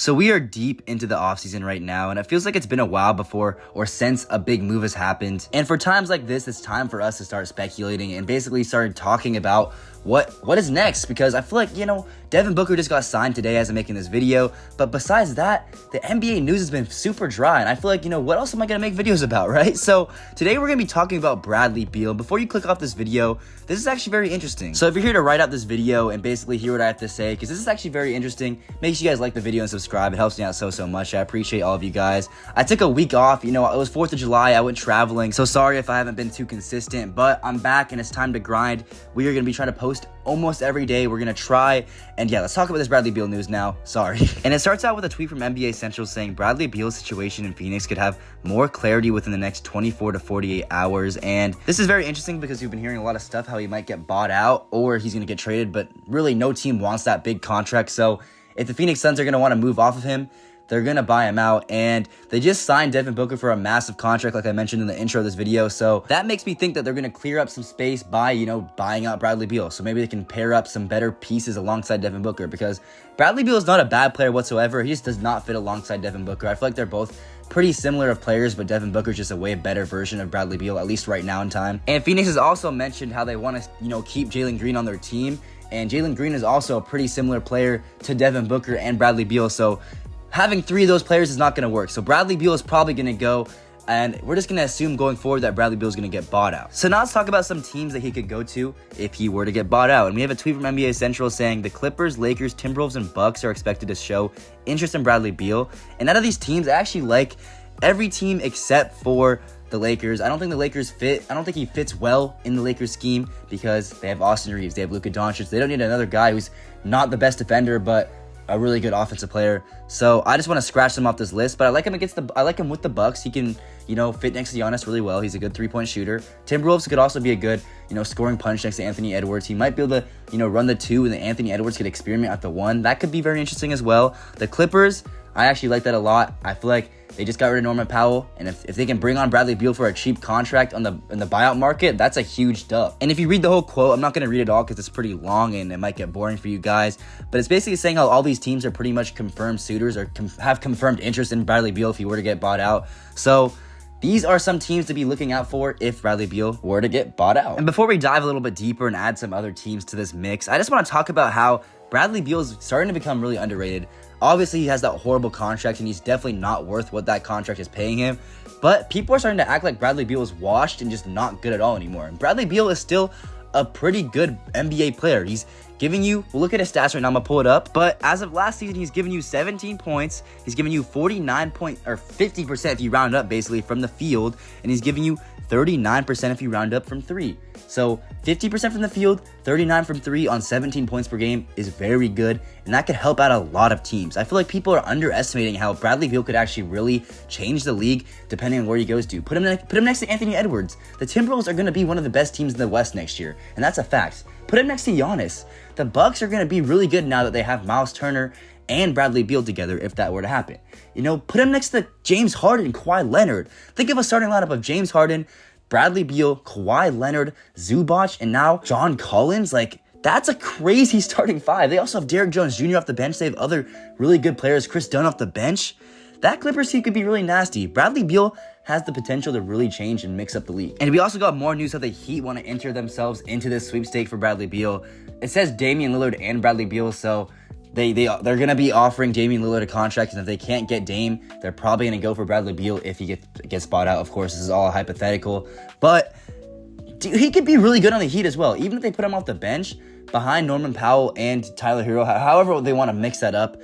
So we are deep into the offseason right now, and it feels like it's been a while before or since a big move has happened. And for times like this, it's time for us to start speculating and basically start talking about what is next, because I feel like, Devin Booker just got signed today as I'm making this video, but besides that, the NBA news has been super dry, and I feel like, what else am I going to make videos about, right? So today we're going to be talking about Bradley Beal. Before you click off this video, this is actually very interesting. So if you're here to write out this video and basically hear what I have to say, because this is actually very interesting, make sure you guys like the video and subscribe. It helps me out so much. I appreciate all of you guys. I took a week off, it was 4th of July, I went traveling, so sorry if I haven't been too consistent, but I'm back and it's time to grind. We are going to be trying to post almost every day. We're gonna try, and yeah, let's talk about this Bradley Beal news now. Sorry. And it starts out with a tweet from NBA Central saying Bradley Beal's situation in Phoenix could have more clarity within the next 24 to 48 hours. And this is very interesting because we've been hearing a lot of stuff how he might get bought out or he's gonna get traded, but really no team wants that big contract. So if the Phoenix Suns are gonna want to move off of him, they're going to buy him out, and they just signed Devin Booker for a massive contract like I mentioned in the intro of this video, so that makes me think that they're going to clear up some space by, buying out Bradley Beal, so maybe they can pair up some better pieces alongside Devin Booker, because Bradley Beal is not a bad player whatsoever. He just does not fit alongside Devin Booker. I feel like they're both pretty similar of players, but Devin Booker is just a way better version of Bradley Beal, at least right now in time. And Phoenix has also mentioned how they want to, keep Jalen Green on their team, and Jalen Green is also a pretty similar player to Devin Booker and Bradley Beal, so having three of those players is not going to work. So Bradley Beal is probably going to go, and we're just going to assume going forward that Bradley Beal is going to get bought out. So now let's talk about some teams that he could go to if he were to get bought out. And we have a tweet from NBA Central saying the Clippers, Lakers, Timberwolves, and Bucks are expected to show interest in Bradley Beal. And out of these teams, I actually like every team except for the Lakers. I don't think the Lakers fit. I don't think he fits well in the Lakers scheme because they have Austin Reeves, they have Luka Doncic. They don't need another guy who's not the best defender, but a really good offensive player. So I just want to scratch him off this list, but I like him with the Bucks. He can, fit next to Giannis really well. He's a good three-point shooter. Timberwolves could also be a good, scoring punch next to Anthony Edwards. He might be able to, run the 2, and then Anthony Edwards could experiment at the 1. That could be very interesting as well. The Clippers, I actually like that a lot. I feel like they just got rid of Norman Powell, and if they can bring on Bradley Beal for a cheap contract in the buyout market, that's a huge dub. And if you read the whole quote, I'm not going to read it all because it's pretty long and it might get boring for you guys, but it's basically saying how all these teams are pretty much confirmed suitors or have confirmed interest in Bradley Beal if he were to get bought out. So these are some teams to be looking out for if Bradley Beal were to get bought out. And before we dive a little bit deeper and add some other teams to this mix, I just want to talk about how Bradley Beal is starting to become really underrated. Obviously, he has that horrible contract, and he's definitely not worth what that contract is paying him. But people are starting to act like Bradley Beal is washed and just not good at all anymore. And Bradley Beal is still a pretty good NBA player. He's giving you, we'll look at his stats right now, I'm gonna pull it up. But as of last season, he's given you 17 points. He's giving you 50% if you round up basically from the field. And he's giving you 39% if you round up from 3. So 50% from the field, 39 from 3 on 17 points per game is very good, and that could help out a lot of teams. I feel like people are underestimating how Bradley Beal could actually really change the league depending on where he goes to. Put him next to Anthony Edwards. The Timberwolves are going to be one of the best teams in the West next year, and that's a fact. Put him next to Giannis. The Bucks are going to be really good now that they have Miles Turner and Bradley Beal together if that were to happen. Put him next to James Harden and Kawhi Leonard. Think of a starting lineup of James Harden, Bradley Beal, Kawhi Leonard, Zubac, and now John Collins. That's a crazy starting 5. They also have Derrick Jones Jr. off the bench. They have other really good players, Chris Dunn off the bench. That Clippers team could be really nasty. Bradley Beal has the potential to really change and mix up the league. And we also got more news how the Heat want to enter themselves into this sweepstake for Bradley Beal. It says Damian Lillard and Bradley Beal, so they're going to be offering Damian Lillard a contract, and if they can't get Dame, they're probably going to go for Bradley Beal if he gets bought out. Of course, this is all hypothetical, but he could be really good on the Heat as well. Even if they put him off the bench behind Norman Powell and Tyler Hero, however they want to mix that up,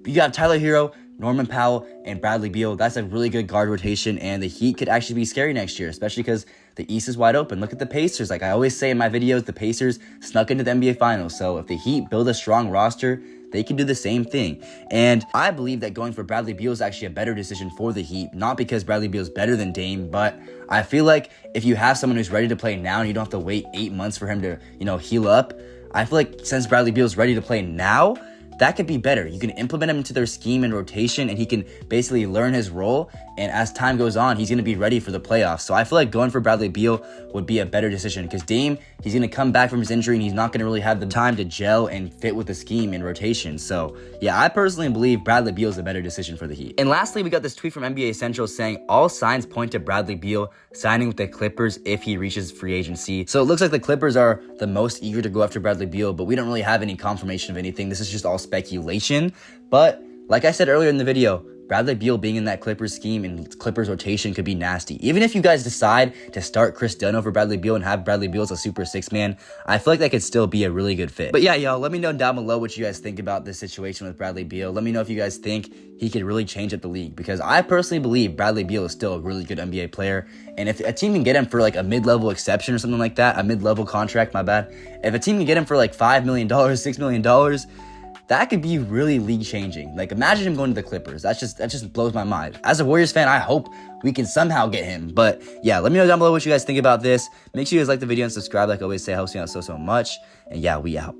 you got Tyler Hero, Norman Powell, and Bradley Beal. That's a really good guard rotation, and the Heat could actually be scary next year, especially because the East is wide open. Look at the Pacers. Like I always say in my videos, the Pacers snuck into the NBA Finals, so if the Heat build a strong roster, they can do the same thing. And I believe that going for Bradley Beal is actually a better decision for the Heat, not because Bradley Beal is better than Dame, but I feel like if you have someone who's ready to play now and you don't have to wait 8 months for him to, heal up, I feel like since Bradley Beal is ready to play now, that could be better. You can implement him into their scheme and rotation, and he can basically learn his role. And as time goes on, he's going to be ready for the playoffs. So I feel like going for Bradley Beal would be a better decision because Dame, he's going to come back from his injury and he's not going to really have the time to gel and fit with the scheme and rotation. So yeah, I personally believe Bradley Beal is a better decision for the Heat. And lastly, we got this tweet from NBA Central saying all signs point to Bradley Beal signing with the Clippers if he reaches free agency. So it looks like the Clippers are the most eager to go after Bradley Beal, but we don't really have any confirmation of anything. This is just all speculation. But like I said earlier in the video, Bradley Beal being in that Clippers scheme and Clippers rotation could be nasty. Even if you guys decide to start Chris Dunn over Bradley Beal and have Bradley Beal as a super six man, I feel like that could still be a really good fit. But yeah, y'all, let me know down below what you guys think about this situation with Bradley Beal. Let me know if you guys think he could really change up the league, because I personally believe Bradley Beal is still a really good NBA player. And if a team can get him for like a mid-level exception or something like that, a mid-level contract, my bad. If a team can get him for like $5 million, $6 million, that could be really league changing. Like, imagine him going to the Clippers. That just blows my mind. As a Warriors fan, I hope we can somehow get him. But yeah, let me know down below what you guys think about this. Make sure you guys like the video and subscribe. Like I always say, it helps me out so much. And yeah, we out.